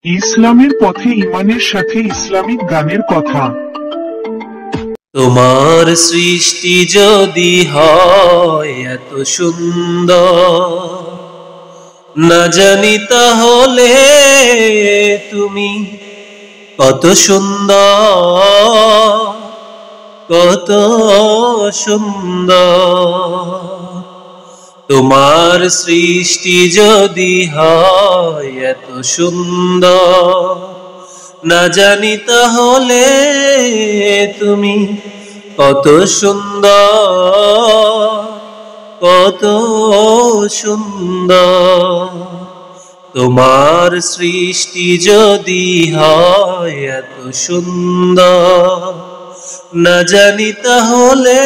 ইসলামের পথে ঈমানের সাথে ইসলামিক গানের কথা। তোমার সৃষ্টি যদি হয় এত সুন্দর, না জানি তাহলে তুমি কত সুন্দর, কত সুন্দর। তোমার সৃষ্টি যদি হয় এত সুন্দর, না জানি তাহলে তুমি কত সুন্দর, কত সুন্দর। তোমার সৃষ্টি যদি হয় এত সুন্দর, না জানি তাহলে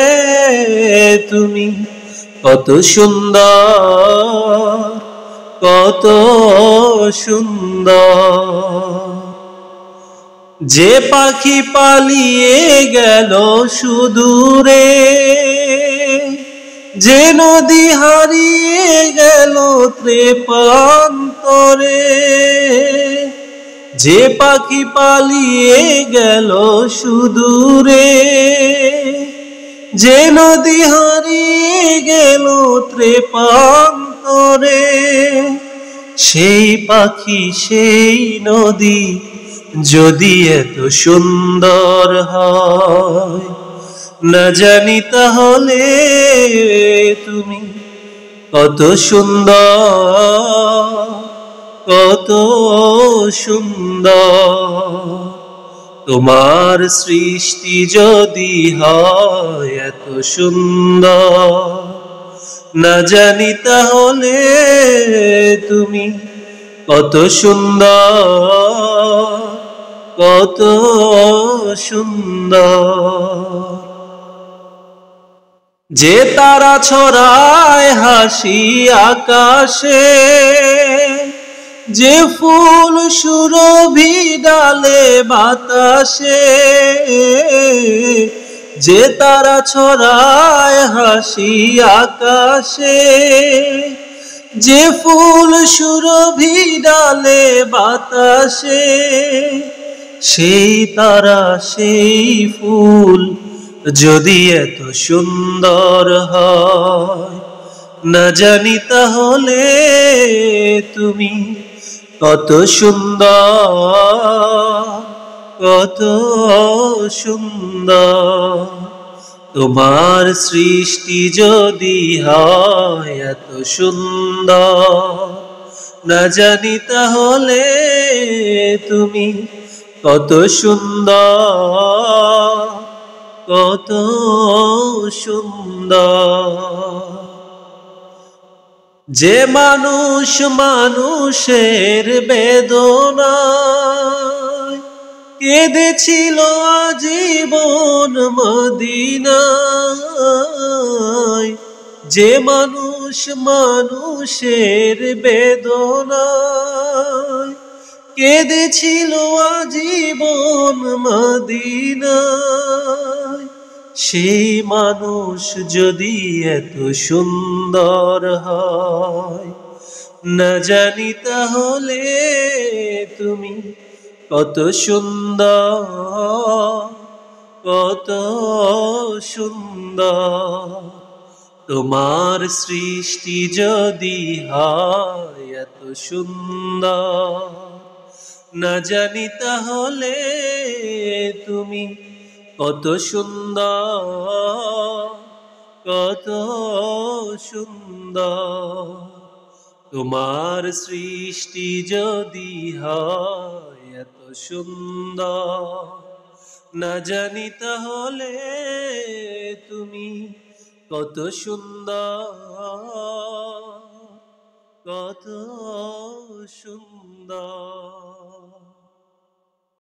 তুমি কত সুন্দর, কত সুন্দর। যে পাখি পালিয়ে গেল সুদূরে, যে নদী হারিয়ে গেল ত্রেপান্তরে, যে পাখি পালিয়ে গেল সুদূরে, যে নদী হারিয়ে গেল ত্রেপান্তরে, সেই পাখি সেই নদী যদি এত সুন্দর হয়, না জানি তাহলে তুমি কত সুন্দর, কত সুন্দর। তোমার সৃষ্টি যদি হয় এত সুন্দর, না জানি তাহলে তুমি কত সুন্দর, কত সুন্দর। যে তারা ছড়ায় হাসি আকাশে, যে ফুল সুরভি ডালে বাতাসে, যে তারা ছড়ায় হাসি আকাশে, যে ফুল সুরভি ডালে বাতাসে, সেই তারা সেই ফুল যদি এত সুন্দর হয়, না জানি তাহলে তুমি কত সুন্দর, কত সুন্দর। তোমার সৃষ্টি যদি হয় এত সুন্দর, না জানি তাহলে তুমি কত সুন্দর, কত সুন্দর। যে মানুষ মানুষের বেদনায় কেঁদেছিল আজীবন মদিনায়, যে মানুষ মানুষের বেদনায় কেঁদেছিল আজীবন মদিনায়, সেই মানুষ যদি এত সুন্দর হয়, না জানি তাহলে তুমি কত সুন্দর, কত সুন্দর। তোমার সৃষ্টি যদি হয় এত সুন্দর, না জানি তাহলে তুমি কত সুন্দর, কত সুন্দর। তোমার সৃষ্টি যদি হয় এত সুন্দর, না জানি তাহলে তুমি কত সুন্দর, কত সুন্দর।